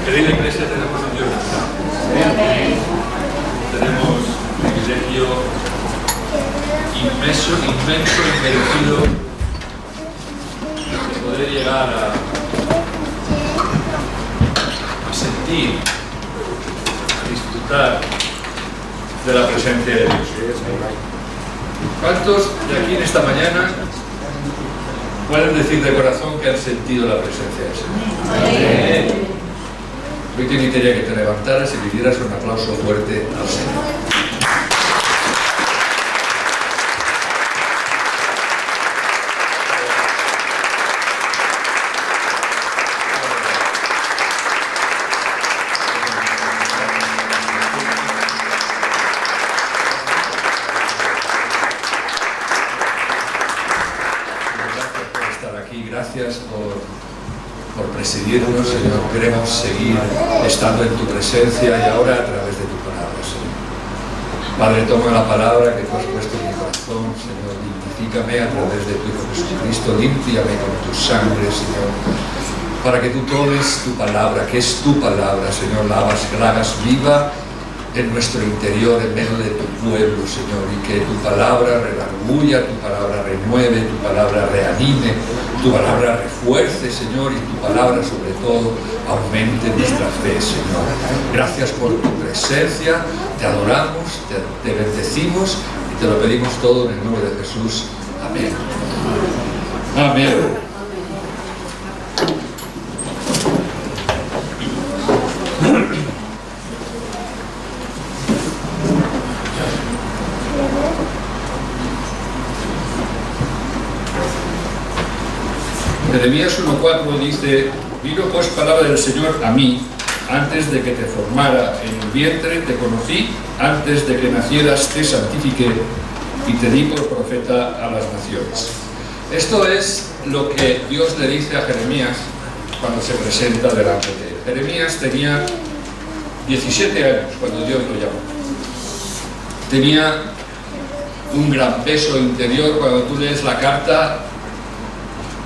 Querida Iglesia, tenemos un Dios grande. Tenemos un privilegio inmenso, inmerecido, de poder llegar a sentir, a disfrutar de la presencia de Dios. ¿Cuántos de aquí en esta mañana pueden decir de corazón que han sentido la presencia del Señor? Hoy te invitaría que te levantaras y le dieras un aplauso fuerte al Señor. Gracias por presidirnos, Señor. Queremos seguir estando en tu presencia y ahora a través de tu palabra, Señor. Padre, toma la palabra que tú has puesto en mi corazón, Señor. Identifícame a través de tu Hijo Jesucristo. Límpiame con tu sangre, Señor. Para que tú tomes tu palabra, que es tu palabra, Señor. La hagas viva en nuestro interior, en medio de tu pueblo, Señor, y que tu palabra redarguya, tu palabra renueve, tu palabra reanime, tu palabra refuerce, Señor, y tu palabra, sobre todo, aumente nuestra fe, Señor. Gracias por tu presencia, te adoramos, te bendecimos y te lo pedimos todo en el nombre de Jesús. Amén. Amén. Jeremías 1:4 dice: vino pues palabra del Señor a mí, antes de que te formara en el vientre te conocí, antes de que nacieras te santifiqué y te di por profeta a las naciones. Esto es lo que Dios le dice a Jeremías cuando se presenta delante de él. Jeremías tenía 17 años cuando Dios lo llamó. Tenía un gran peso interior. Cuando tú lees la carta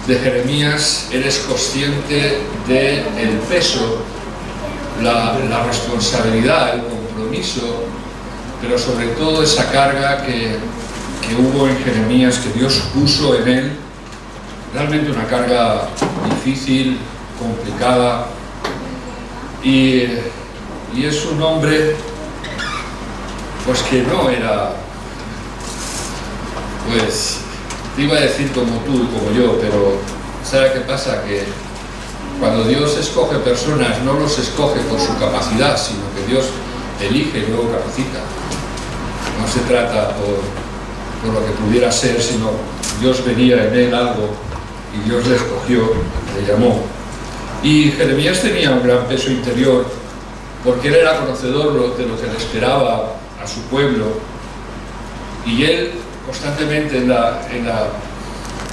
de Jeremías, eres consciente del peso, la responsabilidad, el compromiso, pero sobre todo esa carga que hubo en Jeremías, que Dios puso en él, realmente una carga difícil, complicada, y es un hombre pues que no era, pues te iba a decir como tú y como yo, pero ¿sabes qué pasa? Que cuando Dios escoge personas, no los escoge por su capacidad, sino que Dios elige y luego capacita. No se trata por lo que pudiera ser, sino Dios veía en él algo y Dios le escogió, le llamó. Y Jeremías tenía un gran peso interior, porque él era conocedor de lo que le esperaba a su pueblo, y él constantemente en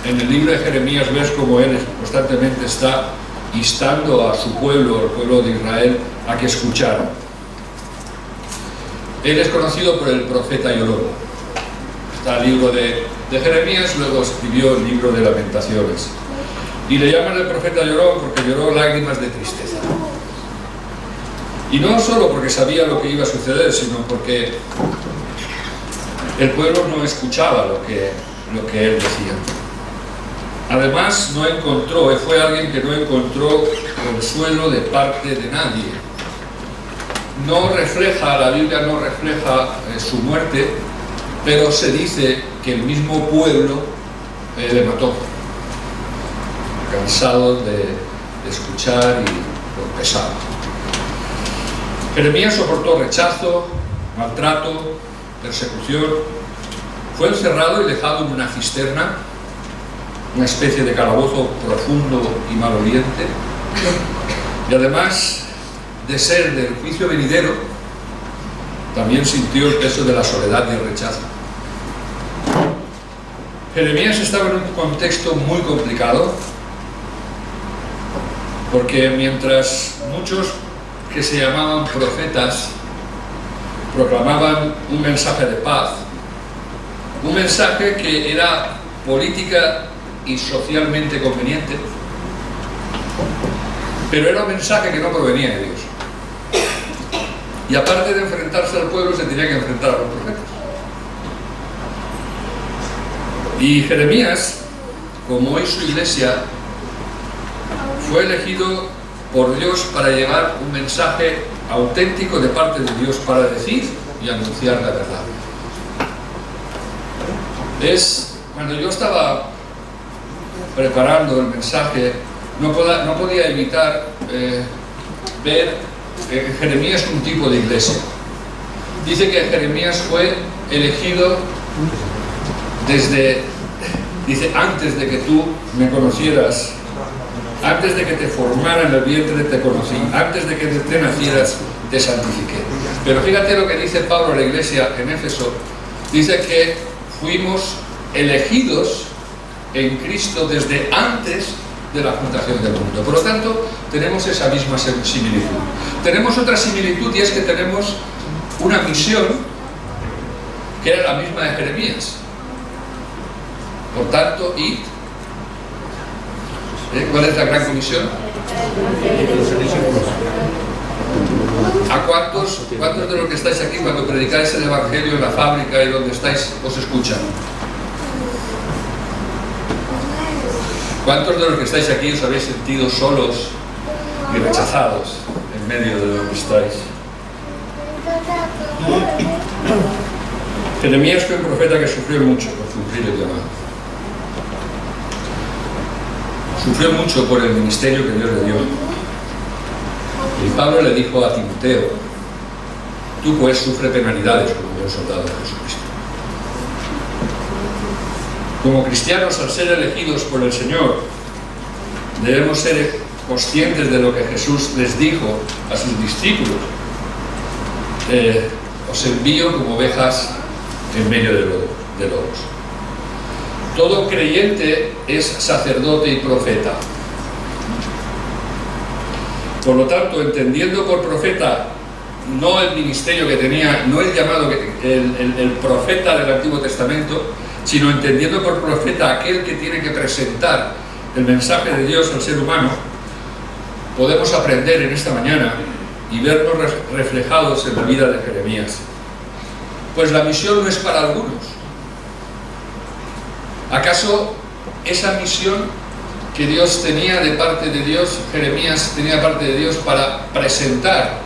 el libro de Jeremías ves como él constantemente está instando a su pueblo, al pueblo de Israel, a que escuchara. Él es conocido por el profeta Llorón. Está el libro de Jeremías, luego escribió el libro de Lamentaciones. Y le llaman el profeta Llorón porque lloró lágrimas de tristeza. Y no solo porque sabía lo que iba a suceder, sino porque el pueblo no escuchaba lo que él decía. Además, fue alguien que no encontró consuelo de parte de nadie. La Biblia no refleja su muerte, pero se dice que el mismo pueblo le mató, cansado de escuchar y por pesado. Jeremías soportó rechazo, maltrato, persecución, fue encerrado y dejado en una cisterna, una especie de calabozo profundo y maloliente, y además de ser del juicio venidero, también sintió el peso de la soledad y el rechazo. Jeremías estaba en un contexto muy complicado, porque mientras muchos que se llamaban profetas proclamaban un mensaje de paz, un mensaje que era política y socialmente conveniente, Pero era un mensaje que no provenía de Dios. Y aparte de enfrentarse al pueblo, se tenía que enfrentar a los profetas. Y Jeremías, como hoy su iglesia, fue elegido por Dios para llevar un mensaje auténtico de parte de Dios, para decir y anunciar la verdad. Cuando yo estaba preparando el mensaje, no podía evitar ver que Jeremías es un tipo de iglesia. Dice que Jeremías fue elegido dice, antes de que tú me conocieras, antes de que te formara en el vientre te conocí, antes de que te nacieras te santifiqué. Pero fíjate lo que dice Pablo a la iglesia en Éfeso. Dice que fuimos elegidos en Cristo desde antes de la fundación del mundo. Por lo tanto, tenemos esa misma similitud. Tenemos otra similitud, y es que tenemos una misión que era la misma de Jeremías. Por tanto, id. ¿Cuál es la gran comisión? ¿A cuántos de los que estáis aquí, cuando predicáis el Evangelio en la fábrica y donde estáis, os escuchan? ¿Cuántos de los que estáis aquí os habéis sentido solos y rechazados en medio de donde estáis? Jeremías fue un profeta que sufrió mucho por cumplir el llamado. Sufrió mucho por el ministerio que Dios le dio. Y Pablo le dijo a Timoteo: tú pues sufre penalidades como buen soldado de Jesucristo. Como cristianos, al ser elegidos por el Señor, debemos ser conscientes de lo que Jesús les dijo a sus discípulos: os envío como ovejas en medio de lobos. Todo creyente es sacerdote y profeta. Por lo tanto, entendiendo por profeta no el ministerio que tenía, no el llamado, el profeta del Antiguo Testamento, sino entendiendo por profeta aquel que tiene que presentar el mensaje de Dios al ser humano, podemos aprender en esta mañana y vernos reflejados en la vida de Jeremías. Pues la misión no es para algunos. ¿Acaso esa misión que Dios tenía de parte de Dios, Jeremías tenía de parte de Dios para presentar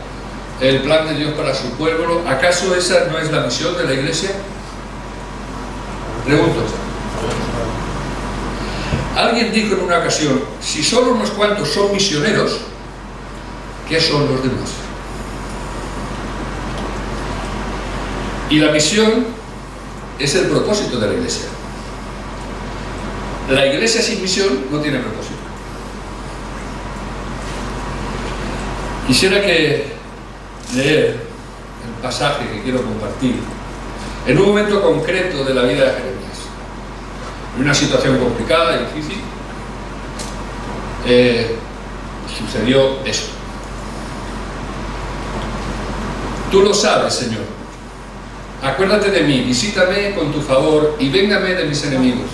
el plan de Dios para su pueblo, acaso esa no es la misión de la iglesia? Pregunto. Alguien dijo en una ocasión: si solo unos cuantos son misioneros, ¿qué son los demás? Y la misión es el propósito de la iglesia. La iglesia sin misión no tiene propósito. Quisiera leer el pasaje que quiero compartir en un momento concreto de la vida de Jeremías. En una situación complicada y difícil, sucedió esto. Tú lo sabes, Señor. Acuérdate de mí, visítame con tu favor y véngame de mis enemigos.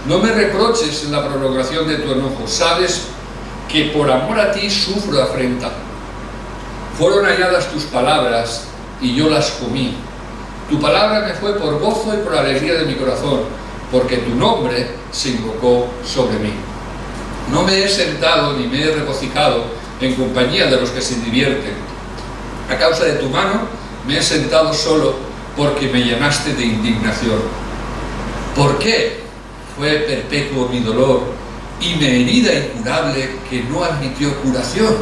No me reproches en la prolongación de tu enojo. Sabes que por amor a ti sufro afrenta. Fueron halladas tus palabras y yo las comí. Tu palabra me fue por gozo y por alegría de mi corazón, porque tu nombre se invocó sobre mí. No me he sentado ni me he regocijado en compañía de los que se divierten. A causa de tu mano me he sentado solo, porque me llenaste de indignación. ¿Por qué? Fue perpetuo mi dolor y mi herida incurable que no admitió curación.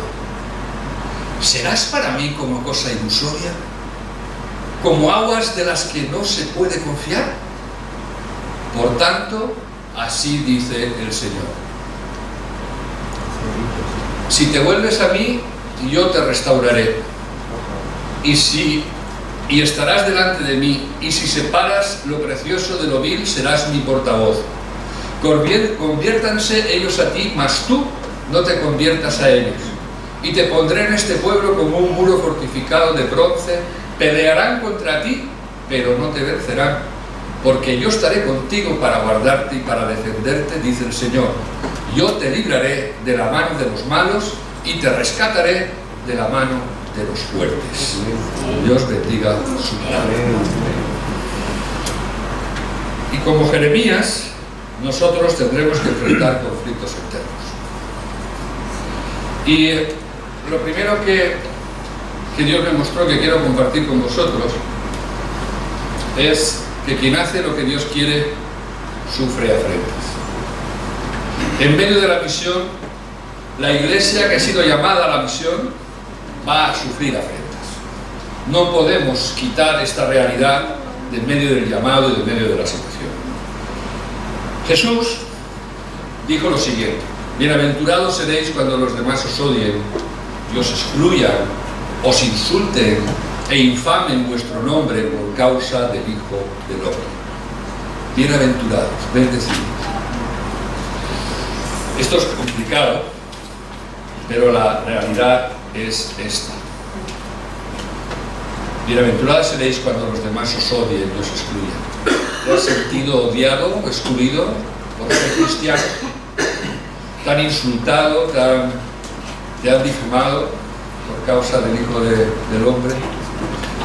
¿Serás para mí como cosa ilusoria? ¿Como aguas de las que no se puede confiar? Por tanto, así dice el Señor: si te vuelves a mí, yo te restauraré. Y estarás delante de mí, y si separas lo precioso de lo vil, serás mi portavoz. Conviértanse ellos a ti, mas tú no te conviertas a ellos. Y te pondré en este pueblo como un muro fortificado de bronce. Pelearán contra ti, pero no te vencerán, porque yo estaré contigo para guardarte y para defenderte, dice el Señor. Yo te libraré de la mano de los malos y te rescataré de la mano de los fuertes. Dios bendiga su palabra. Y como Jeremías, nosotros tendremos que enfrentar conflictos internos. Y lo primero que Dios me mostró, que quiero compartir con vosotros, es que quien hace lo que Dios quiere sufre afrentas. En medio de la misión, la iglesia que ha sido llamada a la misión va a sufrir afrentas. No podemos quitar esta realidad de en medio del llamado y de en medio de la situación. Jesús dijo lo siguiente: bienaventurados seréis cuando los demás os odien y os excluyan, os insulten e infamen vuestro nombre por causa del Hijo del Hombre. Bienaventurados, bendecidos. Esto es complicado, pero la realidad es esta. Bienaventurados seréis cuando los demás os odien y os excluyan. ¿Te has sentido odiado o excluido por ser cristiano? ¿Te han insultado? ¿Te han difamado por causa del Hijo del Hombre?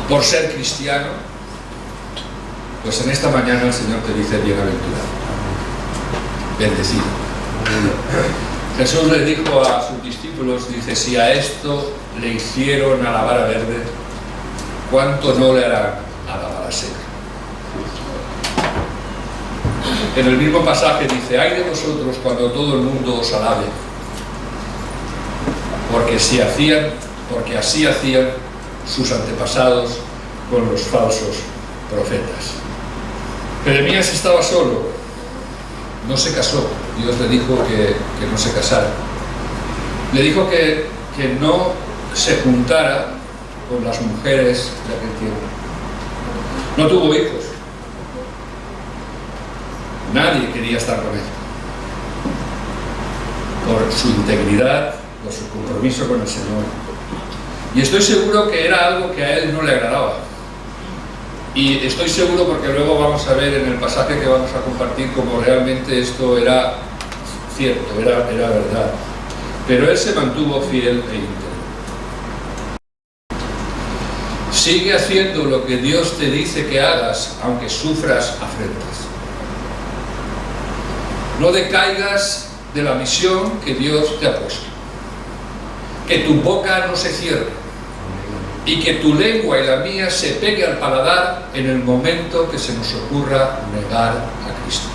¿Por ser cristiano? Pues en esta mañana el Señor te dice: bienaventurado, bendecido. Jesús le dijo a sus discípulos, dice: si a esto le hicieron a la vara verde, ¿cuánto no le harán a la vara seca? En el mismo pasaje dice: ay de vosotros cuando todo el mundo os alabe, porque así hacían sus antepasados con los falsos profetas. Jeremías estaba solo, no se casó. Dios le dijo que no se casara. Le dijo que no se juntara con las mujeres de aquel tiempo. No tuvo hijos. Nadie quería estar con él. Por su integridad, por su compromiso con el Señor. Y estoy seguro que era algo que a él no le agradaba. Y estoy seguro, porque luego vamos a ver en el pasaje que vamos a compartir, cómo realmente esto era cierto, era verdad. Pero él se mantuvo fiel e íntegro. Sigue haciendo lo que Dios te dice que hagas, aunque sufras afrentas. No decaigas de la misión que Dios te ha puesto. Que tu boca no se cierre. Y que tu lengua y la mía se pegue al paladar en el momento que se nos ocurra negar a Cristo.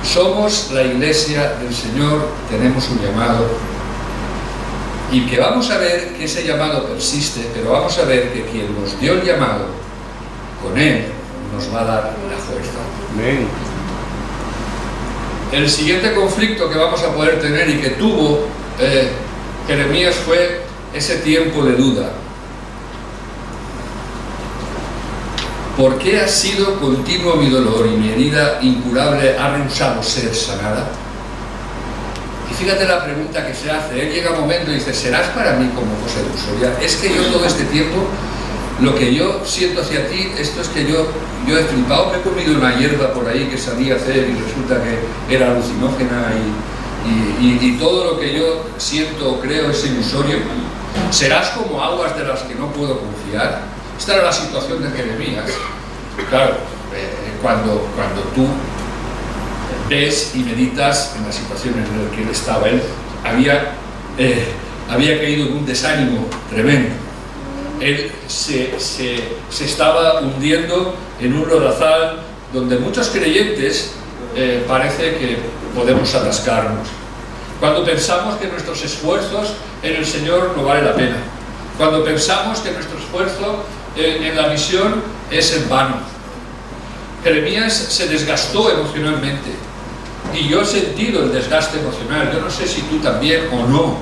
Somos la iglesia del Señor, tenemos un llamado, y que vamos a ver que ese llamado persiste, pero vamos a ver que quien nos dio el llamado, con él nos va a dar la fuerza. Amén. El siguiente conflicto que vamos a poder tener y que tuvo Jeremías fue ese tiempo de duda. ¿Por qué ha sido continuo mi dolor y mi herida incurable ha rehusado ser sanada? Y fíjate la pregunta que se hace. Él llega un momento y dice: ¿serás para mí como cosa ilusoria? Es que yo todo este tiempo, lo que yo siento hacia ti, esto es que yo he flipado, me he comido una hierba por ahí que sabía hacer y resulta que era alucinógena y todo lo que yo siento o creo es ilusorio. ¿Serás como aguas de las que no puedo confiar? Esta era la situación de Jeremías. Claro, cuando tú ves y meditas en la situación en la que él estaba, él había caído en un desánimo tremendo. Él se estaba hundiendo en un lodazal donde muchos creyentes parece que podemos atascarnos. Cuando pensamos que nuestros esfuerzos en el Señor no vale la pena. Cuando pensamos que nuestro esfuerzo en la misión es en vano. Jeremías se desgastó emocionalmente. Y yo he sentido el desgaste emocional. Yo no sé si tú también o no.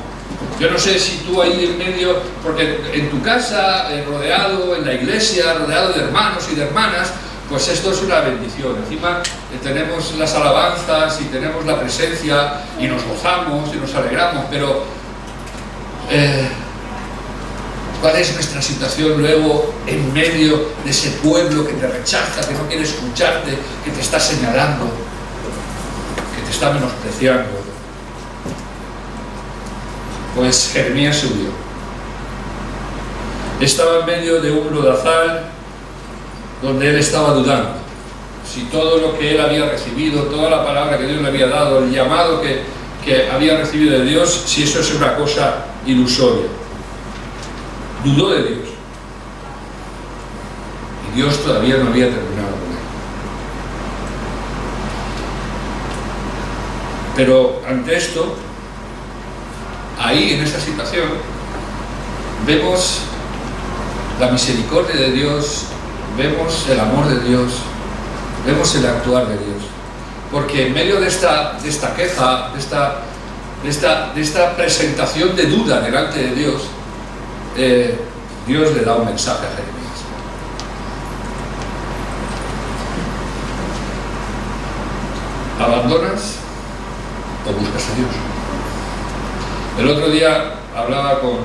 Yo no sé si tú ahí en medio, porque en tu casa, rodeado, en la iglesia, rodeado de hermanos y de hermanas, pues esto es una bendición. Encima tenemos las alabanzas y tenemos la presencia y nos gozamos y nos alegramos, pero ¿cuál es nuestra situación luego en medio de ese pueblo que te rechaza, que no quiere escucharte, que te está señalando, que te está menospreciando. Pues Jeremías se huyó. Estaba en medio de un lodazal donde él estaba dudando si todo lo que él había recibido, toda la palabra que Dios le había dado, el llamado que había recibido de Dios, si eso es una cosa ilusoria. Dudó de Dios. Y Dios todavía no había terminado con él. Pero ante esto, ahí en esa situación, vemos la misericordia de Dios, vemos el amor de Dios, vemos el actuar de Dios. Porque en medio de esta queja, de esta presentación de duda delante de Dios, Dios le da un mensaje a Jeremías. ¿Abandonas o buscas a Dios? El otro día hablaba con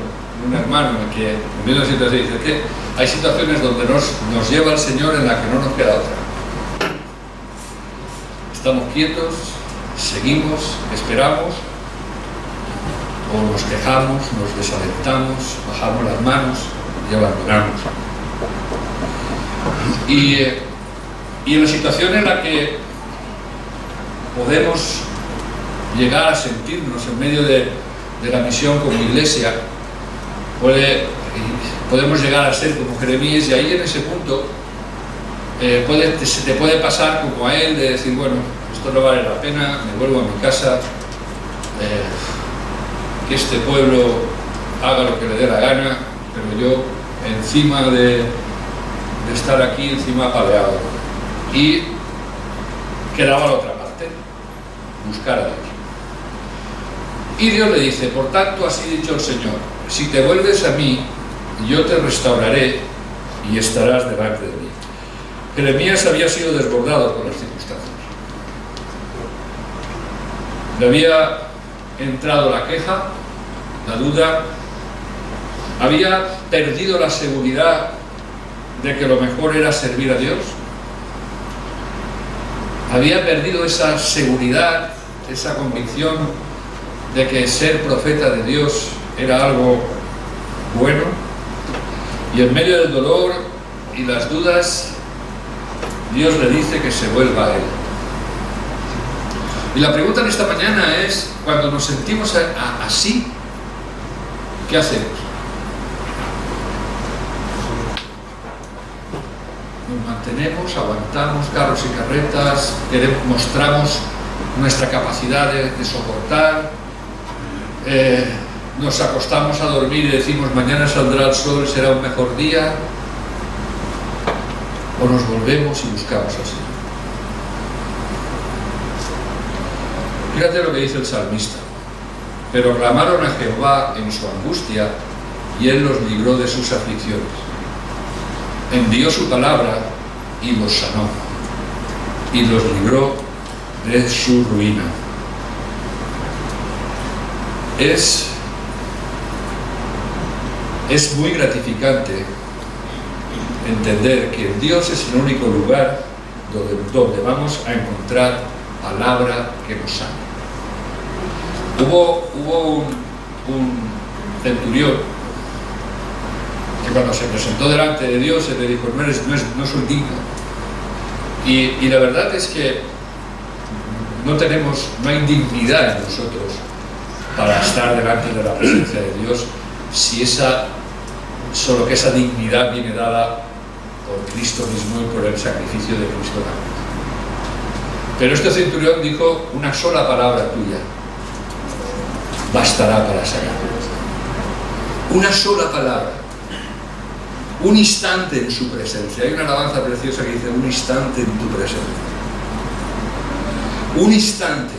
un hermano que en medio de una situación dice que hay situaciones donde nos lleva el Señor en la que no nos queda otra. Estamos quietos, seguimos, esperamos, o nos quejamos, nos desalentamos, bajamos las manos y abandonamos. Y en la situación en la que podemos llegar a sentirnos en medio de la misión como iglesia, podemos llegar a ser como Jeremías, y ahí en ese punto se te puede pasar como a él, de decir, bueno, esto no vale la pena, me vuelvo a mi casa, que este pueblo haga lo que le dé la gana, pero yo encima de estar aquí, encima apaleado. Y quedaba la otra parte, buscar a Dios. Y Dios le dice, por tanto, así ha dicho el Señor, si te vuelves a mí, yo te restauraré y estarás delante de mí. Jeremías había sido desbordado por las circunstancias. Le había entrado la queja, la duda, había perdido la seguridad de que lo mejor era servir a Dios, había perdido esa seguridad, esa convicción de que ser profeta de Dios era algo bueno, y en medio del dolor y las dudas, Dios le dice que se vuelva a Él. Y la pregunta en esta mañana es, cuando nos sentimos así, ¿qué hacemos? Nos mantenemos, aguantamos carros y carretas, mostramos nuestra capacidad de soportar, nos acostamos a dormir y decimos mañana saldrá el sol, será un mejor día, o nos volvemos y buscamos al Señor. Fíjate lo que dice el salmista: pero clamaron a Jehová en su angustia y Él los libró de sus aflicciones. Envió su palabra y los sanó y los libró de su ruina. Es muy gratificante entender que Dios es el único lugar donde vamos a encontrar palabra que nos sane. Hubo un centurión que cuando se presentó delante de Dios, él le dijo, no soy digno. Y la verdad es que no hay dignidad en nosotros para estar delante de la presencia de Dios, solo que esa dignidad viene dada por Cristo mismo y por el sacrificio de Cristo. Pero este centurión dijo, una sola palabra tuya bastará para sanar. Una sola palabra, un instante en su presencia. Hay una alabanza preciosa que dice, un instante en tu presencia. Un instante,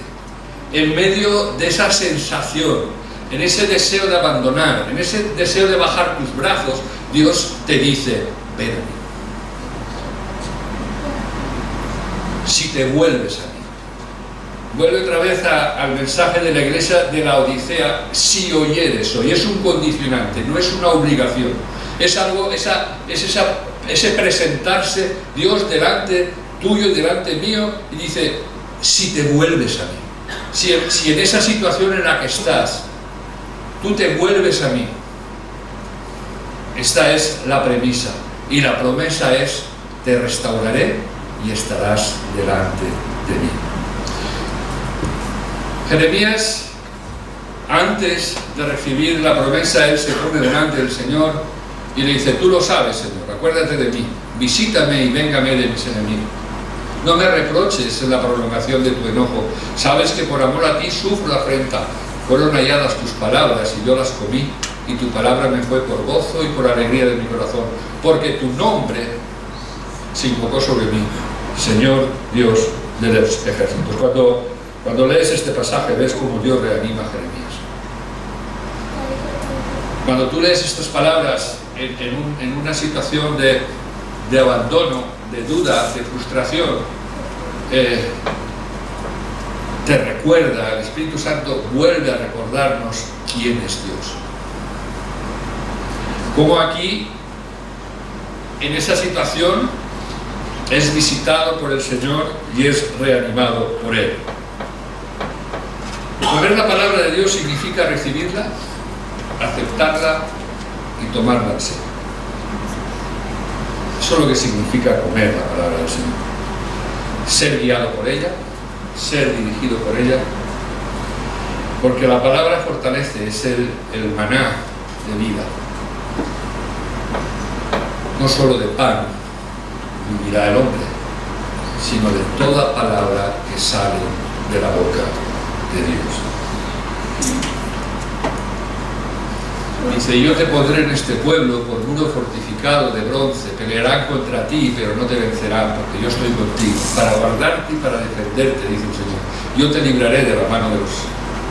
en medio de esa sensación, en ese deseo de abandonar, en ese deseo de bajar tus brazos, Dios te dice, ven a mí. Si te vuelves a mí. Vuelve otra vez al mensaje de la iglesia de la Odisea, si oyeres hoy. Es un condicionante, no es una obligación. Es algo, ese presentarse Dios delante tuyo y delante mío, y dice, si te vuelves a mí. Si en esa situación en la que estás, tú te vuelves a mí, esta es la premisa. Y la promesa es: te restauraré y estarás delante de mí. Jeremías, antes de recibir la promesa, él se pone delante del Señor y le dice: tú lo sabes, Señor, acuérdate de mí, visítame y véngame de mis enemigos. No me reproches en la prolongación de tu enojo. Sabes que por amor a ti sufro afrenta. Fueron halladas tus palabras y yo las comí, y tu palabra me fue por gozo y por alegría de mi corazón, porque tu nombre se invocó sobre mí, Señor Dios de los ejércitos. Cuando lees este pasaje, ves cómo Dios reanima a Jeremías. Cuando tú lees estas palabras en una situación de abandono, de duda, de frustración, te recuerda, el Espíritu Santo vuelve a recordarnos quién es Dios. Como aquí, en esa situación, es visitado por el Señor y es reanimado por Él. Comer la palabra de Dios significa recibirla, aceptarla y tomarla en serio. Eso es lo que significa comer la palabra del Señor. Ser guiado por ella, ser dirigido por ella, porque la palabra fortalece, es el maná de vida. No solo de pan vivirá el hombre, sino de toda palabra que sale de la boca de Dios. Dice: yo te pondré en este pueblo por muro fortificado de bronce, pelearán contra ti, pero no te vencerán, porque yo estoy contigo, para guardarte y para defenderte, dice el Señor. Yo te libraré de la mano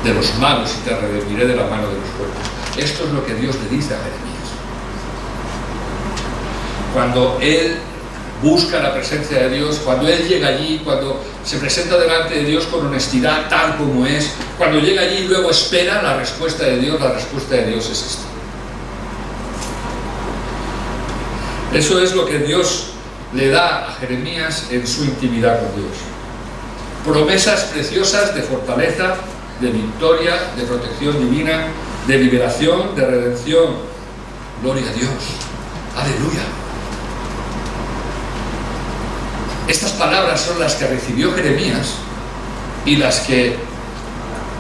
de los malos y te redimiré de la mano de los fuertes. Esto es lo que Dios le dice a Jeremías. Cuando él busca la presencia de Dios, cuando él llega allí, cuando se presenta delante de Dios con honestidad tal como es, cuando llega allí y luego espera la respuesta de Dios, la respuesta de Dios es esta. Eso es lo que Dios le da a Jeremías en su intimidad con Dios. Promesas preciosas de fortaleza, de victoria, de protección divina, de liberación, de redención. Gloria a Dios. Aleluya. Estas palabras son las que recibió Jeremías y las que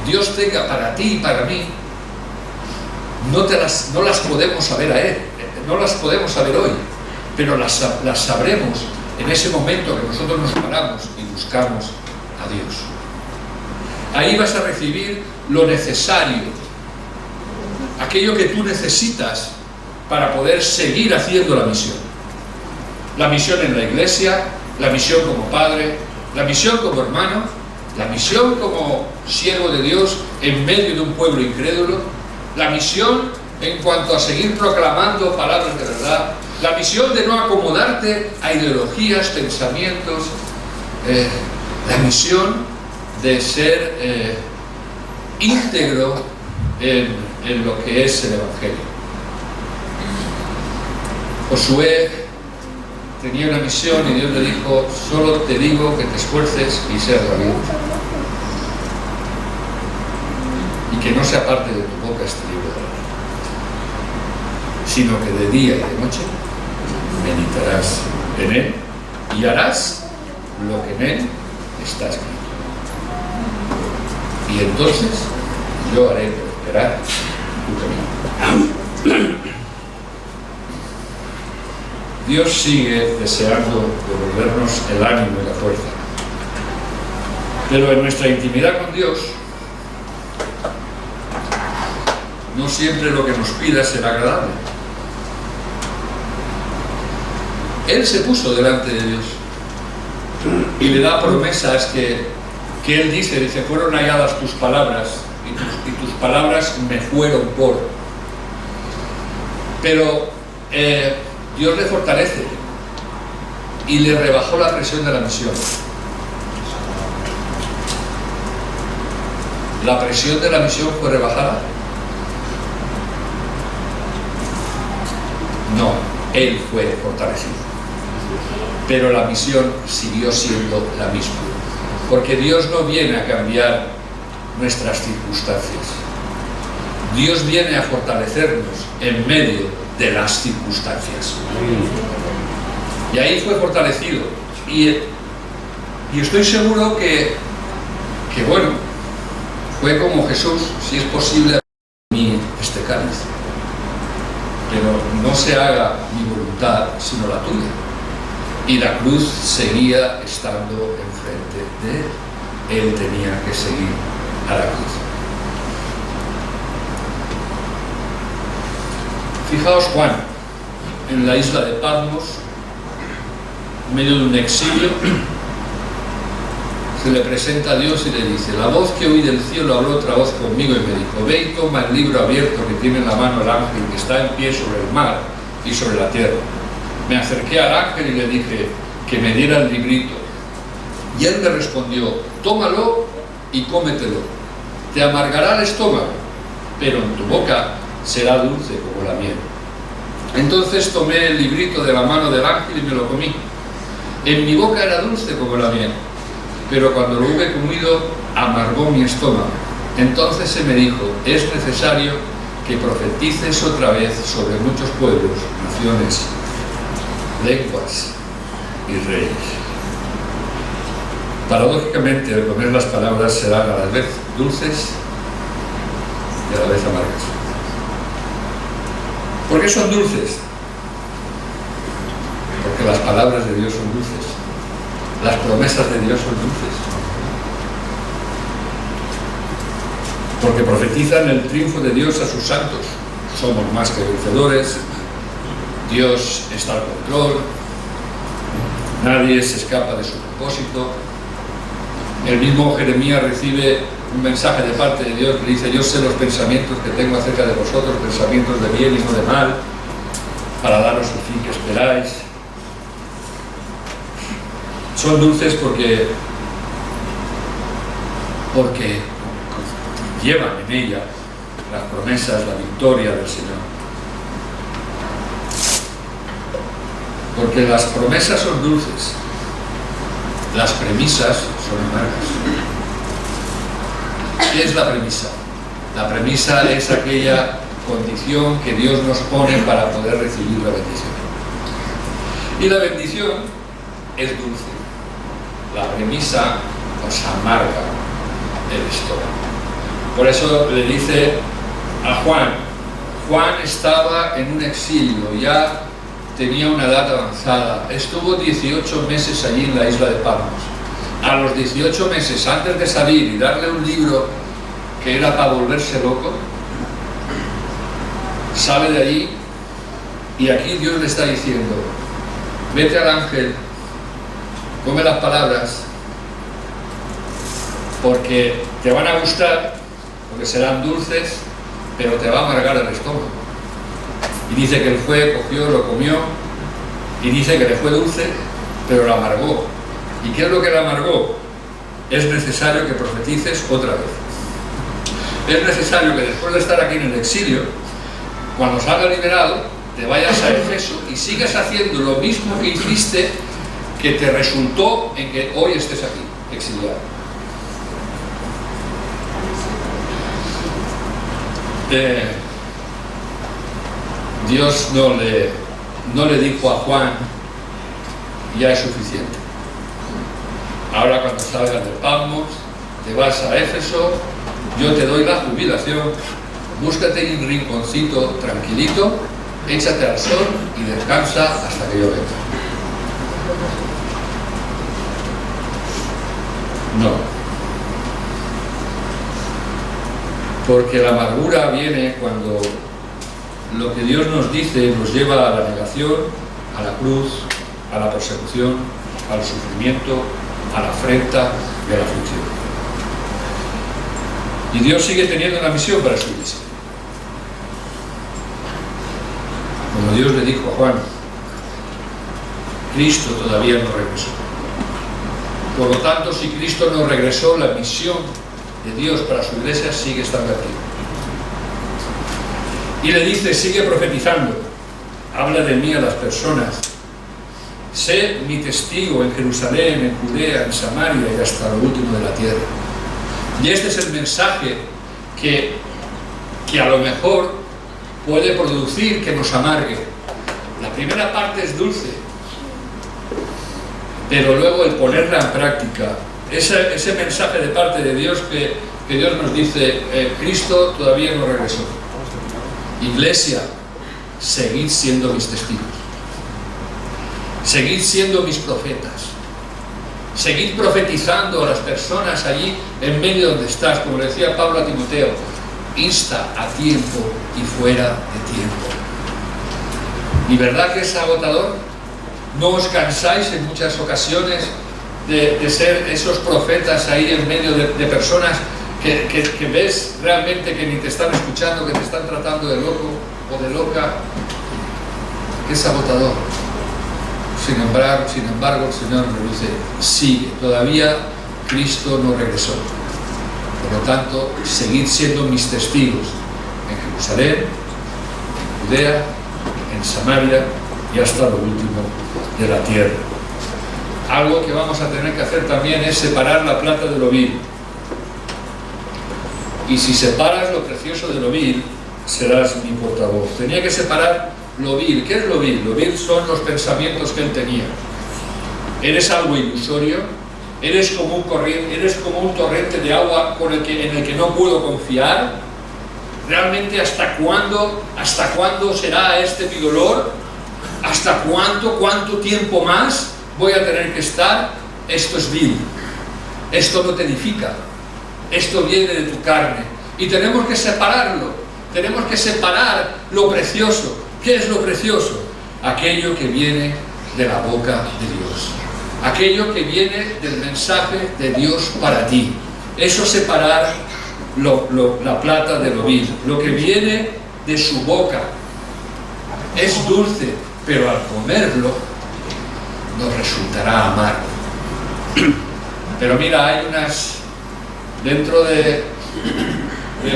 Dios tenga para ti y para mí. No las podemos saber no las podemos saber hoy, pero las sabremos en ese momento que nosotros nos paramos y buscamos a Dios. Ahí vas a recibir lo necesario, aquello que tú necesitas para poder seguir haciendo la misión. La misión en la iglesia, la misión como padre, la misión como hermano, la misión como siervo de Dios en medio de un pueblo incrédulo, la misión en cuanto a seguir proclamando palabras de verdad, la misión de no acomodarte a ideologías, pensamientos, la misión de ser íntegro en lo que es el Evangelio. Josué tenía una misión y Dios le dijo: solo te digo que te esfuerces y seas valiente, y que no se aparte de tu boca este libro de la ley, sino que de día y de noche meditarás en él y harás lo que en él está escrito. Y entonces yo haré prosperar tu camino. Dios sigue deseando devolvernos el ánimo y la fuerza. Pero en nuestra intimidad con Dios, no siempre lo que nos pida será agradable. Él se puso delante de Dios y le da promesas que Él dice, fueron halladas tus palabras y tus palabras me fueron por. Pero Dios le fortalece y le rebajó la presión de la misión. ¿La presión de la misión fue rebajada? No, él fue fortalecido. Pero la misión siguió siendo la misma. Porque Dios no viene a cambiar nuestras circunstancias. Dios viene a fortalecernos en medio de las circunstancias. Y ahí fue fortalecido. Y estoy seguro que bueno, fue como Jesús: si es posible, a mí este cáliz, pero no se haga mi voluntad sino la tuya. Y la cruz seguía estando enfrente de él. Él tenía que seguir a la cruz. Fijaos, Juan, en la isla de Patmos, en medio de un exilio, se le presenta a Dios y le dice: la voz que oí del cielo habló otra voz conmigo y me dijo: ve y toma el libro abierto que tiene en la mano el ángel que está en pie sobre el mar y sobre la tierra. Me acerqué al ángel y le dije que me diera el librito. Y él me respondió: tómalo y cómetelo. Te amargará el estómago, pero en tu boca será dulce como la miel. Entonces tomé el librito de la mano del ángel y me lo comí. En mi boca era dulce como la miel, pero cuando lo hube comido, amargó mi estómago. Entonces se me dijo: es necesario que profetices otra vez sobre muchos pueblos, naciones, lenguas y reyes. Paradójicamente, al comer las palabras serán a la vez dulces y a la vez amargas. ¿Por qué son dulces? Porque las palabras de Dios son dulces. Las promesas de Dios son dulces. Porque profetizan el triunfo de Dios a sus santos. Somos más que vencedores. Dios está al control. Nadie se escapa de su propósito. El mismo Jeremías recibe un mensaje de parte de Dios que dice: yo sé los pensamientos que tengo acerca de vosotros, pensamientos de bien y no de mal, para daros el fin que esperáis. Son dulces porque llevan en ella las promesas, la victoria del Señor. Porque las promesas son dulces, las premisas son amargas. ¿Qué es la premisa? La premisa es aquella condición que Dios nos pone para poder recibir la bendición. Y la bendición es dulce. La premisa nos amarga el estómago. Por eso le dice a Juan: Juan estaba en un exilio, ya tenía una edad avanzada, estuvo 18 meses allí en la isla de Patmos. A los 18 meses, antes de salir y darle un libro que era para volverse loco, sale de allí y aquí Dios le está diciendo: vete al ángel, come las palabras, porque te van a gustar, porque serán dulces, pero te va a amargar el estómago. Y dice que él fue, cogió, lo comió, y dice que le fue dulce, pero lo amargó. ¿Y qué es lo que le amargó? Es necesario que profetices otra vez. Es necesario que después de estar aquí en el exilio, cuando salga liberado, te vayas a Éfeso y sigas haciendo lo mismo que hiciste, que te resultó en que hoy estés aquí, exiliado. Dios no le dijo a Juan: ya es suficiente. Ahora cuando salgas de Patmos, te vas a Éfeso, yo te doy la jubilación, búscate un rinconcito tranquilito, échate al sol y descansa hasta que yo venga. No. Porque la amargura viene cuando lo que Dios nos dice nos lleva a la negación, a la cruz, a la persecución, al sufrimiento, a la afrenta y a la aflicción. Y Dios sigue teniendo una misión para su iglesia. Como Dios le dijo a Juan, Cristo todavía no regresó. Por lo tanto, si Cristo no regresó, la misión de Dios para su iglesia sigue estando aquí. Y le dice: sigue profetizando, habla de mí a las personas, sé mi testigo en Jerusalén, en Judea, en Samaria y hasta lo último de la tierra. Y este es el mensaje que a lo mejor puede producir que nos amargue. La primera parte es dulce, pero luego el ponerla en práctica, ese mensaje de parte de Dios que Dios nos dice, Cristo todavía no regresó. Iglesia, seguid siendo mis testigos, seguid siendo mis profetas, seguid profetizando a las personas allí en medio donde estás, como le decía Pablo a Timoteo, insta a tiempo y fuera de tiempo. ¿Y verdad que es agotador? ¿No os cansáis en muchas ocasiones de ser esos profetas ahí en medio de personas que ves realmente que ni te están escuchando, que te están tratando de loco o de loca? Es agotador. Sin embargo, el Señor nos dice, sigue, todavía Cristo no regresó. Por lo tanto, seguid siendo mis testigos en Jerusalén, en Judea, en Samaria y hasta lo último de la tierra. Algo que vamos a tener que hacer también es separar la plata de lo vil. Y si separas lo precioso de lo vil, serás mi portavoz. Tenía que separar lo vil. ¿Qué es lo vil? Lo vil son los pensamientos que él tenía. Eres algo ilusorio, eres como un torrente de agua en el que no puedo confiar. ¿Realmente hasta cuándo será este mi dolor? ¿Hasta cuánto tiempo más voy a tener que estar? Esto es vil. Esto no te edifica. Esto viene de tu carne. Y tenemos que separarlo. Tenemos que separar lo precioso. ¿Qué es lo precioso? Aquello que viene de la boca de Dios. Aquello que viene del mensaje de Dios para ti. Eso separar la plata de lo vil. Lo que viene de su boca. Es dulce, pero al comerlo nos resultará amargo. Pero mira, hay dentro del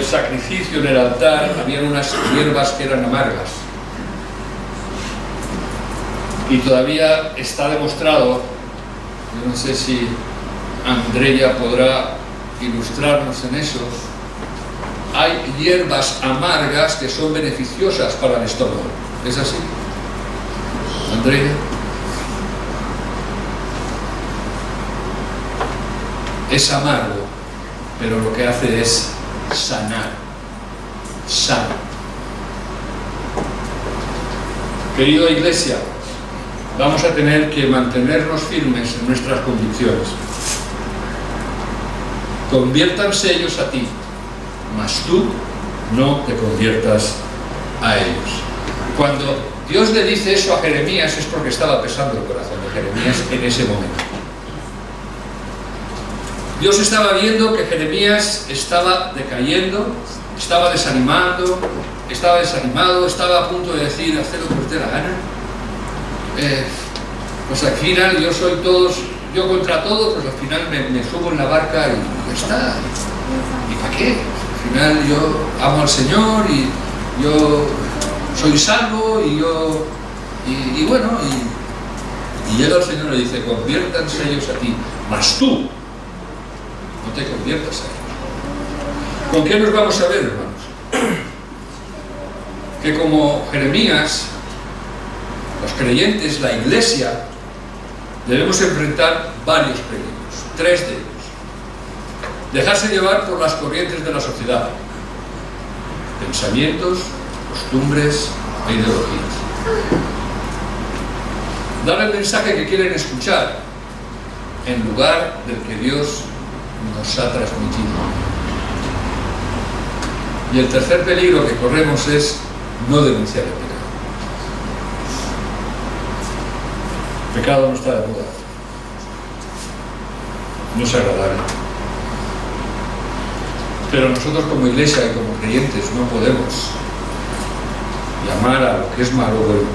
sacrificio en el altar, había unas hierbas que eran amargas. Y todavía está demostrado, yo no sé si Andrea podrá ilustrarnos en eso, hay hierbas amargas que son beneficiosas para el estómago. ¿Es así, Andrea? Es amargo, pero lo que hace es sanar. Querida iglesia, vamos a tener que mantenernos firmes en nuestras convicciones. Conviértanse ellos a ti, mas tú no te conviertas a ellos. Cuando Dios le dice eso a Jeremías es porque estaba pesando el corazón de Jeremías en ese momento. Dios estaba viendo que Jeremías estaba decayendo, estaba desanimado, estaba a punto de decir, haced lo que os dé la gana. Pues al final yo contra todo, pues al final me subo en la barca y ya está. ¿Y para qué? Al final yo amo al Señor y yo soy salvo y llega el Señor y le dice, conviértanse ellos a ti, mas tú no te conviertas a ellos. ¿Con qué nos vamos a ver, hermanos? Que como Jeremías, los creyentes, la iglesia, debemos enfrentar varios peligros, 3 de ellos. Dejarse llevar por las corrientes de la sociedad, pensamientos, costumbres e ideologías. Dar el mensaje que quieren escuchar en lugar del que Dios nos ha transmitido. Y el tercer peligro que corremos es no denunciar el pecado. El pecado no está de moda, no es agradable. Pero nosotros como iglesia y como creyentes no podemos llamar a lo que es malo bueno,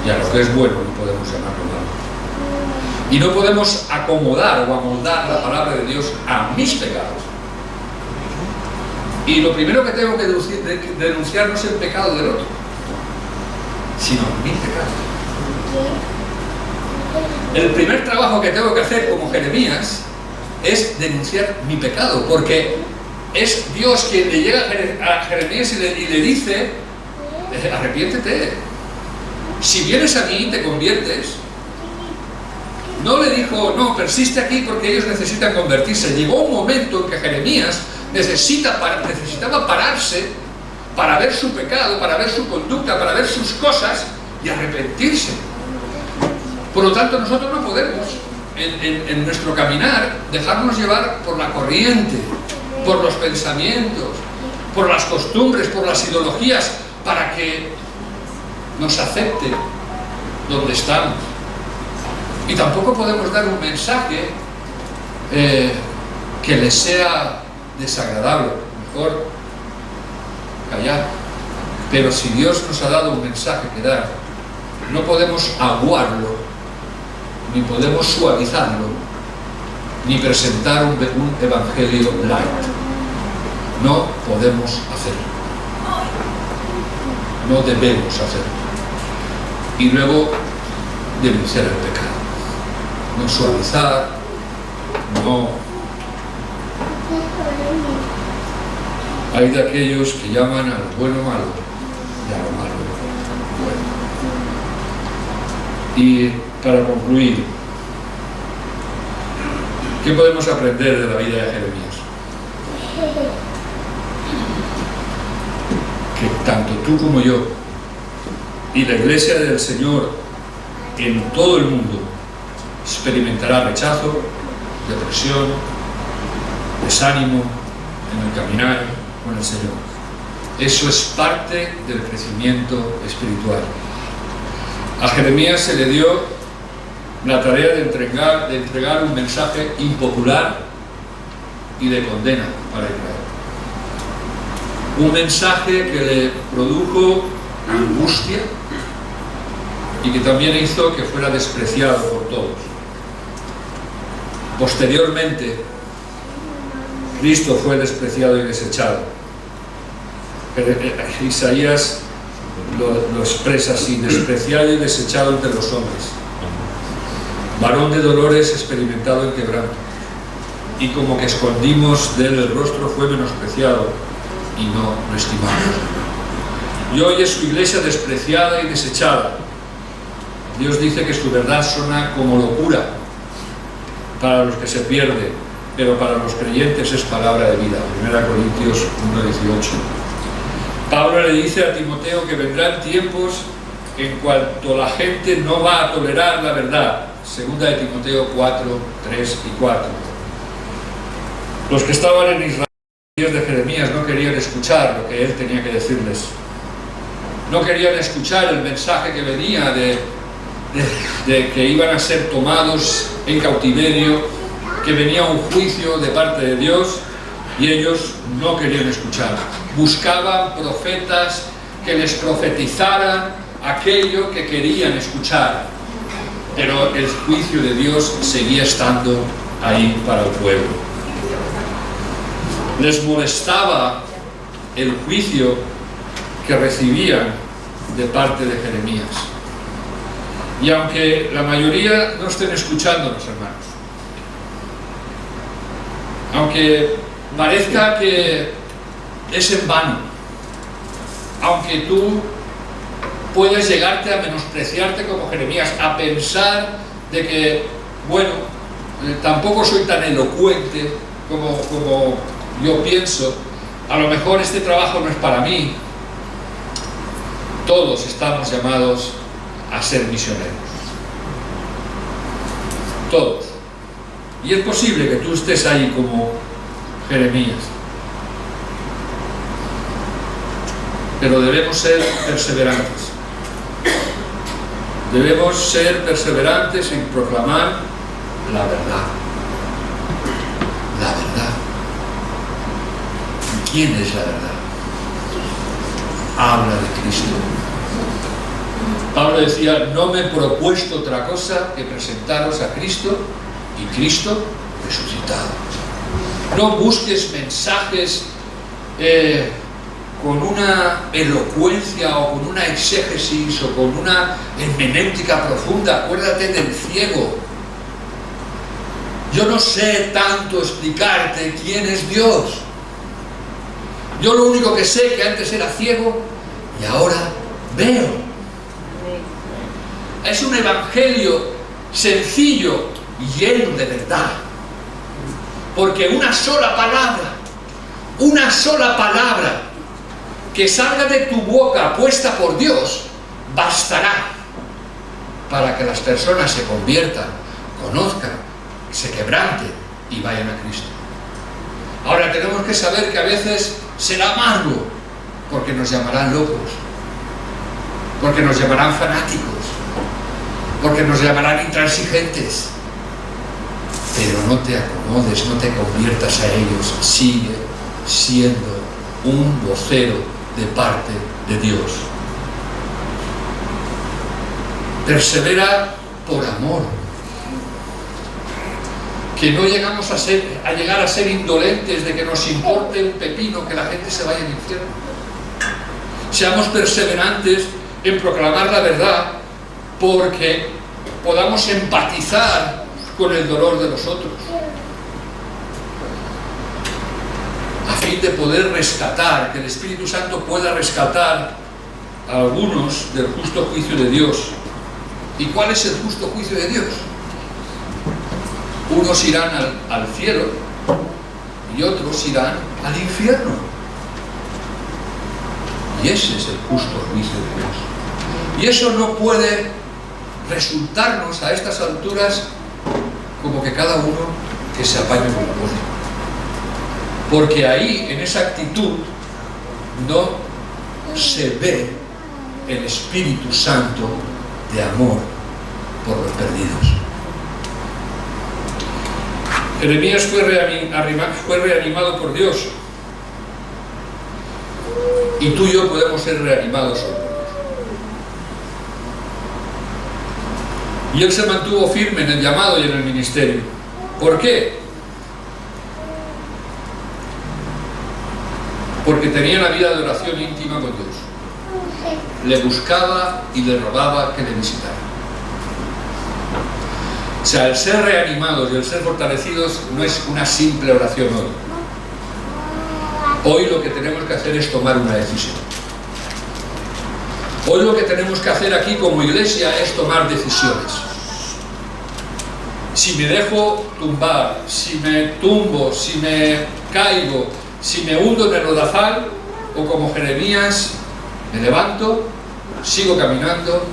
y a lo que es bueno no podemos llamarlo malo. Y no podemos acomodar o amoldar la palabra de Dios a mis pecados. Y lo primero que tengo que denunciar no es el pecado del otro, sino mi pecado. El primer trabajo que tengo que hacer como Jeremías es denunciar mi pecado, porque es Dios quien le llega a Jeremías y le dice, arrepiéntete, si vienes a mí te conviertes. No le dijo, no, persiste aquí porque ellos necesitan convertirse. Llegó un momento en que Jeremías necesitaba pararse para ver su pecado, para ver su conducta, para ver sus cosas y arrepentirse. Por lo tanto, nosotros no podemos, en nuestro caminar, dejarnos llevar por la corriente, por los pensamientos, por las costumbres, por las ideologías, para que nos acepte donde estamos. Y tampoco podemos dar un mensaje que les sea desagradable. Mejor callar. Pero si Dios nos ha dado un mensaje que dar, no podemos aguarlo, ni podemos suavizarlo, ni presentar un evangelio light. No podemos hacerlo. No debemos hacerlo. Y luego denunciar el pecado. No suavizar, no. Hay de aquellos que llaman a lo bueno malo y a lo malo bueno. Y para concluir, ¿qué podemos aprender de la vida de Jeremías? Que tanto tú como yo y la Iglesia del Señor en todo el mundo experimentará rechazo, depresión, desánimo en el caminar con el Señor. Eso es parte del crecimiento espiritual. A Jeremías se le dio la tarea de entregar un mensaje impopular y de condena para Israel. Un mensaje que le produjo angustia y que también hizo que fuera despreciado por todos. Posteriormente, Cristo fue despreciado y desechado. Isaías lo expresa así: despreciado y desechado entre los hombres, varón de dolores, experimentado en quebranto, y como que escondimos de él el rostro, fue menospreciado y no lo estimamos. Y hoy es su iglesia despreciada y desechada. Dios dice que su verdad suena como locura para los que se pierden, pero para los creyentes es palabra de vida. 1 Corintios 1:18. Pablo le dice a Timoteo que vendrán tiempos en cuanto la gente no va a tolerar la verdad. 2 de Timoteo 4:3 y 4. Los que estaban en Israel en los días de Jeremías no querían escuchar lo que él tenía que decirles. No querían escuchar el mensaje que venía de que iban a ser tomados en cautiverio, que venía un juicio de parte de Dios, y ellos no querían escuchar. Buscaban profetas que les profetizaran aquello que querían escuchar, pero el juicio de Dios seguía estando ahí para el pueblo. Les molestaba el juicio que recibían de parte de Jeremías. Y aunque la mayoría no estén escuchándonos, hermanos, aunque parezca que es en vano, aunque tú puedes llegarte a menospreciarte como Jeremías, a pensar de que, bueno, tampoco soy tan elocuente como yo pienso, a lo mejor este trabajo no es para mí. Todos estamos llamados a ser misioneros. Todos. Y es posible que tú estés ahí como Jeremías. Pero debemos ser perseverantes. Debemos ser perseverantes en proclamar la verdad. La verdad. ¿Quién es la verdad? Habla de Cristo. Pablo decía: no me he propuesto otra cosa que presentaros a Cristo y Cristo resucitado. No busques mensajes con una elocuencia o con una exégesis o con una hermenéutica profunda. Acuérdate del ciego. Yo no sé tanto explicarte quién es Dios. Yo lo único que sé es que antes era ciego y ahora veo. Es un evangelio sencillo y lleno de verdad. Porque una sola palabra que salga de tu boca puesta por Dios, bastará para que las personas se conviertan, conozcan, se quebranten y vayan a Cristo. Ahora tenemos que saber que a veces será amargo, porque nos llamarán locos, porque nos llamarán fanáticos, porque nos llamarán intransigentes. Pero no te acomodes, no te conviertas a ellos, sigue siendo un vocero de parte de Dios. Persevera por amor. Que no llegamos a llegar a ser indolentes de que nos importe un pepino que la gente se vaya al infierno. Seamos perseverantes en proclamar la verdad porque podamos empatizar con el dolor de los otros, a fin de poder rescatar, que el Espíritu Santo pueda rescatar a algunos del justo juicio de Dios. ¿Y cuál es el justo juicio de Dios? Unos irán al cielo y otros irán al infierno. Y ese es el justo juicio de Dios. Y eso no puede resultarnos a estas alturas como que cada uno que se apañe como puede. Porque ahí, en esa actitud, no se ve el Espíritu Santo de amor por los perdidos. Jeremías fue reanimado por Dios, y tú y yo podemos ser reanimados por Dios. Y él se mantuvo firme en el llamado y en el ministerio. ¿Por qué? Porque tenía una vida de oración íntima con Dios. Le buscaba y le rogaba que le visitara. O sea, el ser reanimados y el ser fortalecidos no es una simple oración hoy. Hoy lo que tenemos que hacer es tomar una decisión. Hoy lo que tenemos que hacer aquí como iglesia es tomar decisiones. Si me dejo tumbar, si me tumbo, si me caigo, si me hundo en el lodazal, o como Jeremías, me levanto, sigo caminando,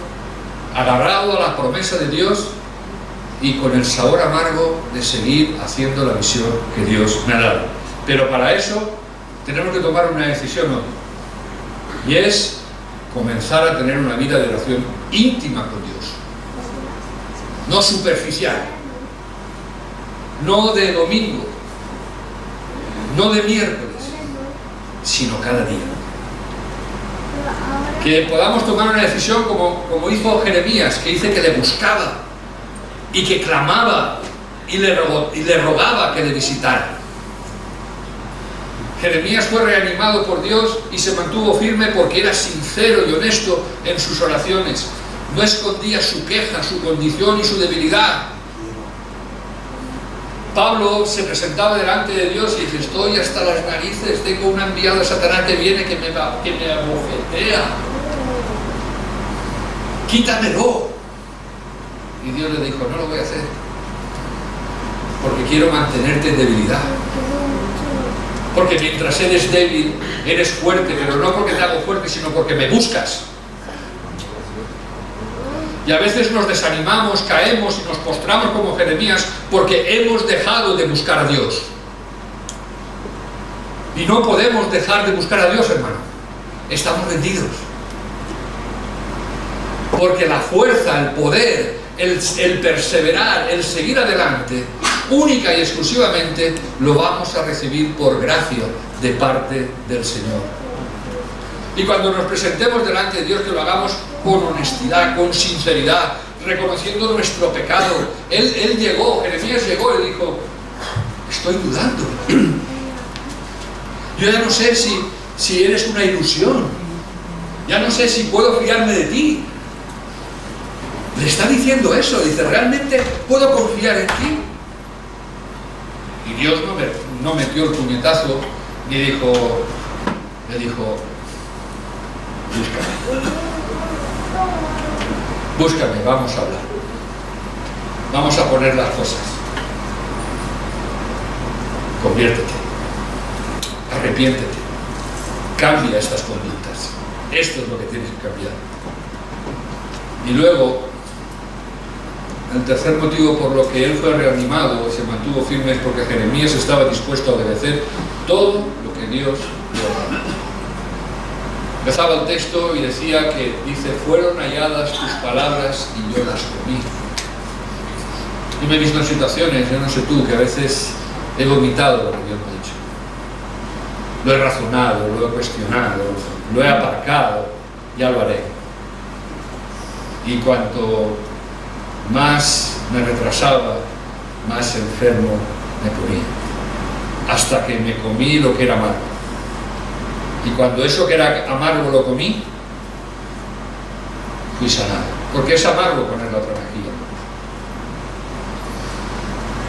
agarrado a la promesa de Dios y con el sabor amargo de seguir haciendo la misión que Dios me ha dado. Pero para eso tenemos que tomar una decisión hoy, y es comenzar a tener una vida de oración íntima con Dios, no superficial, no de domingo, no de miércoles, sino cada día. Que podamos tomar una decisión como hizo Jeremías, que dice que le buscaba y que clamaba y le rogaba que le visitara. Jeremías fue reanimado por Dios y se mantuvo firme porque era sincero y honesto en sus oraciones. No escondía su queja, su condición y su debilidad. Pablo se presentaba delante de Dios y dice: estoy hasta las narices, tengo un enviado de Satanás que viene que me abofetea. Quítamelo. Y Dios le dijo: no lo voy a hacer, porque quiero mantenerte en debilidad. Porque mientras eres débil, eres fuerte, pero no porque te hago fuerte, sino porque me buscas. Y a veces nos desanimamos, caemos y nos postramos como Jeremías porque hemos dejado de buscar a Dios. Y no podemos dejar de buscar a Dios, hermano. Estamos vendidos. Porque la fuerza, el poder, el perseverar, el seguir adelante, única y exclusivamente lo vamos a recibir por gracia de parte del Señor. Y cuando nos presentemos delante de Dios, que lo hagamos con honestidad, con sinceridad, reconociendo nuestro pecado. Él llegó, Jeremías llegó y dijo: estoy dudando. Yo ya no sé si eres una ilusión. Ya no sé si puedo fiarme de ti. Le está diciendo eso, dice: ¿realmente puedo confiar en ti? Y Dios no metió el puñetazo ni le dijo, búscame, vamos a hablar. Vamos a poner las cosas. Conviértete. Arrepiéntete. Cambia estas conductas. Esto es lo que tienes que cambiar. Y luego, el tercer motivo por lo que él fue reanimado y se mantuvo firme es porque Jeremías estaba dispuesto a obedecer todo lo que Dios le ordenó. Empezaba el texto y decía que, dice, fueron halladas tus palabras y yo las comí. Yo me he visto en situaciones, yo no sé tú, que a veces he vomitado lo que Dios me ha dicho. Lo he razonado, lo he cuestionado, lo he aparcado, ya lo haré. Y cuanto más me retrasaba, más enfermo me ponía. Hasta que me comí lo que era amargo. Y cuando eso que era amargo lo comí, fui sanado. Porque es amargo poner la otra mejilla.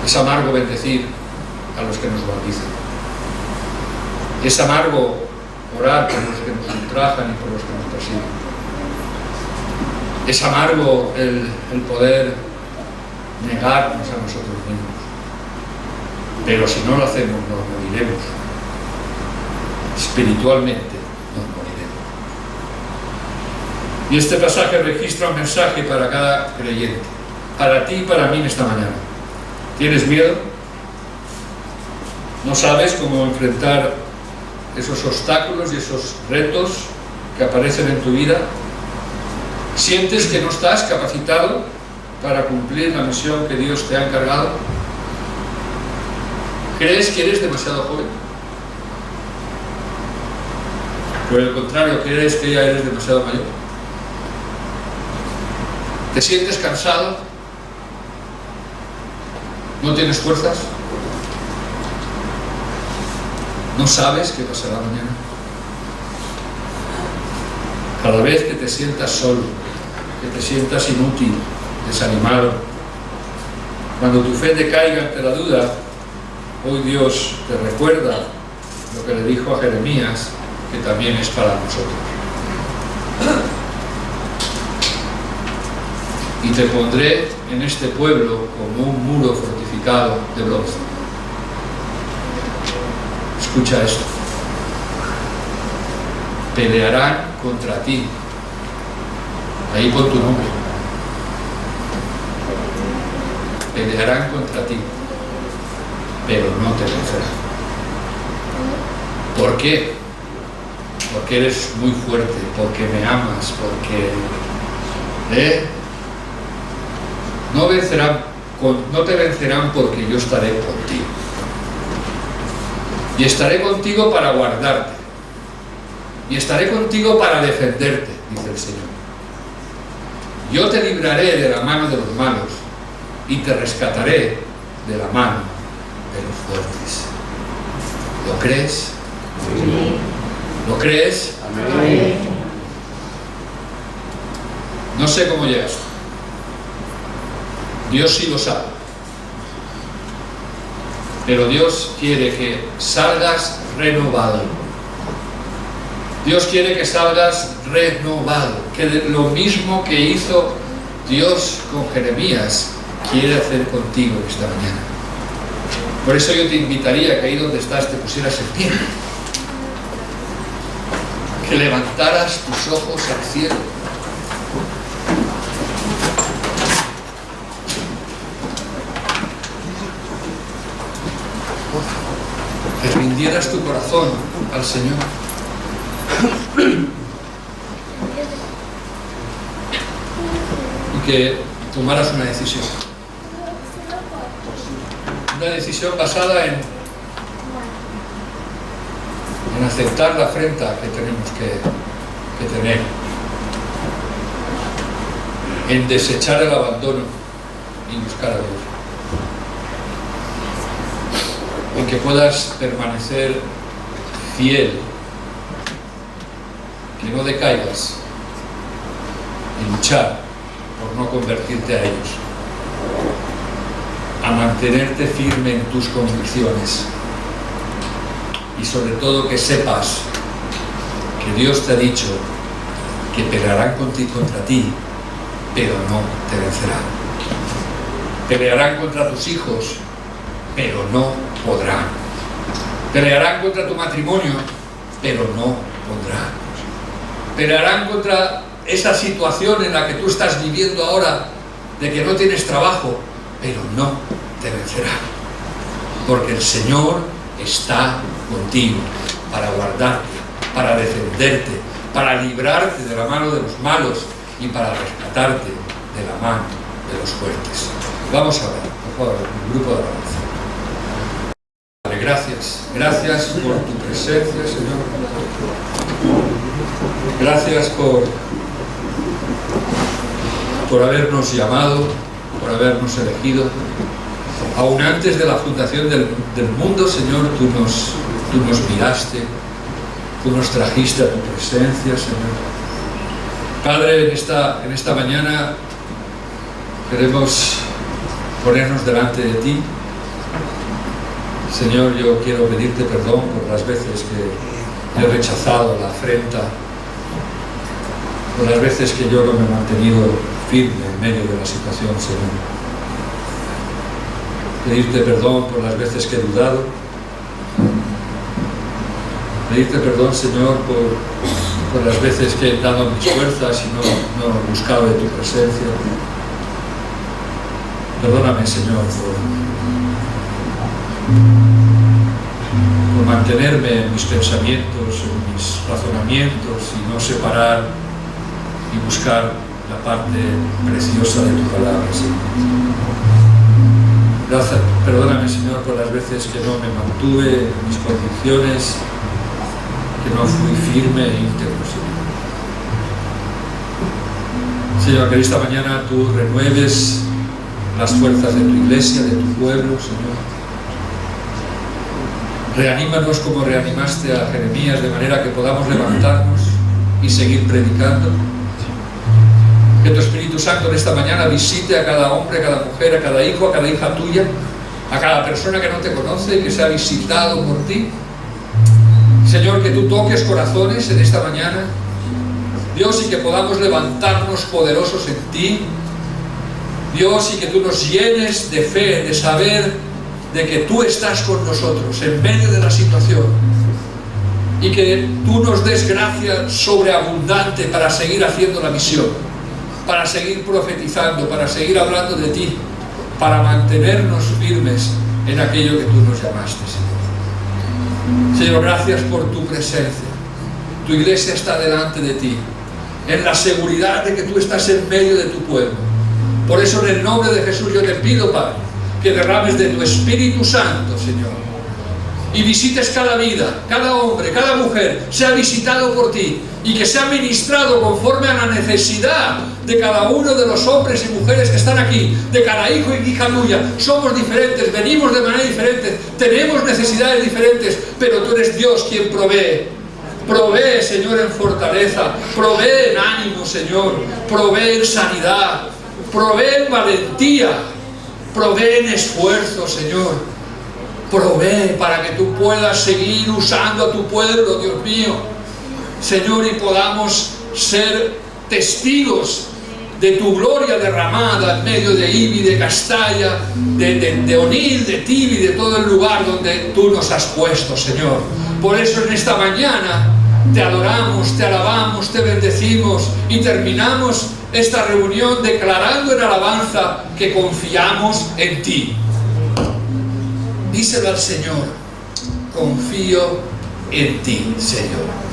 Es amargo bendecir a los que nos bautizan. Es amargo orar por los que nos ultrajan y por los que nos persiguen. Es amargo el poder negarnos a nosotros mismos. Pero si no lo hacemos, nos moriremos. Espiritualmente nos moriremos. Y este pasaje registra un mensaje para cada creyente. Para ti y para mí en esta mañana. ¿Tienes miedo? ¿No sabes cómo enfrentar esos obstáculos y esos retos que aparecen en tu vida? ¿Sientes que no estás capacitado para cumplir la misión que Dios te ha encargado? ¿Crees que eres demasiado joven? Por el contrario, ¿crees que ya eres demasiado mayor? ¿Te sientes cansado? ¿No tienes fuerzas? ¿No sabes qué pasará mañana? Cada vez que te sientas solo, que te sientas inútil, desanimado, cuando tu fe decaiga ante la duda, hoy Dios te recuerda lo que le dijo a Jeremías, que también es para nosotros. Y te pondré en este pueblo como un muro fortificado de bronce. Escucha esto. Pelearán contra ti. Ahí pon tu nombre. Pelearán contra ti, pero no te vencerán. ¿Por qué? Porque eres muy fuerte, porque me amas, porque no te vencerán porque yo estaré contigo. Y estaré contigo para guardarte. Y estaré contigo para defenderte, dice el Señor. Yo te libraré de la mano de los malos y te rescataré de la mano de los fuertes. ¿Lo crees? Sí. ¿Lo crees? Amén. No sé cómo llegas. Dios sí lo sabe. Pero Dios quiere que salgas renovado. Dios quiere que salgas renovado. Que lo mismo que hizo Dios con Jeremías, quiere hacer contigo esta mañana. Por eso yo te invitaría a que ahí donde estás te pusieras en pie. Que levantaras tus ojos al cielo. Que rindieras tu corazón al Señor. Y que tomaras una decisión. Una decisión basada en aceptar la afrenta que tenemos que tener, en desechar el abandono y buscar a Dios, en que puedas permanecer fiel, que no decaigas y luchar por no convertirte a ellos, a mantenerte firme en tus convicciones y sobre todo que sepas que Dios te ha dicho que pelearán contra ti, pero no te vencerán. Pelearán contra tus hijos, pero no podrán. Pelearán contra tu matrimonio, pero no podrán. Pelearán contra esa situación en la que tú estás viviendo ahora, de que no tienes trabajo, pero no te vencerán. Porque el Señor está contigo para guardarte, para defenderte, para librarte de la mano de los malos y para rescatarte de la mano de los fuertes. Vamos a ver, por favor, el grupo de alabanza. Padre, gracias por tu presencia, Señor. Gracias por habernos llamado, por habernos elegido. Aún antes de la fundación del mundo, Señor, tú nos miraste, tú nos trajiste a tu presencia, Señor. Padre, en esta mañana queremos ponernos delante de ti. Señor, yo quiero pedirte perdón por las veces que he rechazado la afrenta, por las veces que yo no me he mantenido firme en medio de la situación, Señor. Pedirte perdón por las veces que he dudado. Pedirte perdón, Señor, por las veces que he dado mis fuerzas y no he buscado de tu presencia. Perdóname, Señor, por mantenerme en mis pensamientos, en mis razonamientos y no separar y buscar la parte preciosa de tu palabra, Señor. Perdóname, Señor, por las veces que no me mantuve en mis convicciones, que no fui firme e íntegro, Señor. Señor, que esta mañana tú renueves las fuerzas de tu iglesia, de tu pueblo, Señor. Reanímanos como reanimaste a Jeremías, de manera que podamos levantarnos y seguir predicando. Que tu Espíritu Santo en esta mañana visite a cada hombre, a cada mujer, a cada hijo, a cada hija tuya, a cada persona que no te conoce y que sea visitado por ti. Señor, que tú toques corazones en esta mañana, Dios, y que podamos levantarnos poderosos en ti, Dios, y que tú nos llenes de fe, de saber de que tú estás con nosotros en medio de la situación, y que tú nos des gracia sobreabundante para seguir haciendo la misión, para seguir profetizando, para seguir hablando de ti, para mantenernos firmes en aquello que tú nos llamaste, Señor. Señor, gracias por tu presencia. Tu iglesia está delante de ti, en la seguridad de que tú estás en medio de tu pueblo. Por eso, en el nombre de Jesús, yo te pido, Padre, que derrames de tu Espíritu Santo, Señor, y visites cada vida, cada hombre, cada mujer, sea visitado por ti, y que sea ministrado conforme a la necesidad de cada uno de los hombres y mujeres que están aquí, de cada hijo y hija tuya. Somos diferentes, venimos de manera diferente, tenemos necesidades diferentes, pero tú eres Dios quien provee. Provee, Señor, en fortaleza, provee en ánimo, Señor, provee en sanidad, provee en valentía, provee en esfuerzo, Señor. Provee para que tú puedas seguir usando a tu pueblo, Dios mío, Señor, y podamos ser testigos de tu gloria derramada en medio de Ibi, de Castalla, de Onil, de Tibi, de todo el lugar donde tú nos has puesto, Señor. Por eso en esta mañana te adoramos, te alabamos, te bendecimos y terminamos esta reunión declarando en alabanza que confiamos en ti. Díselo al Señor: confío en ti, Señor.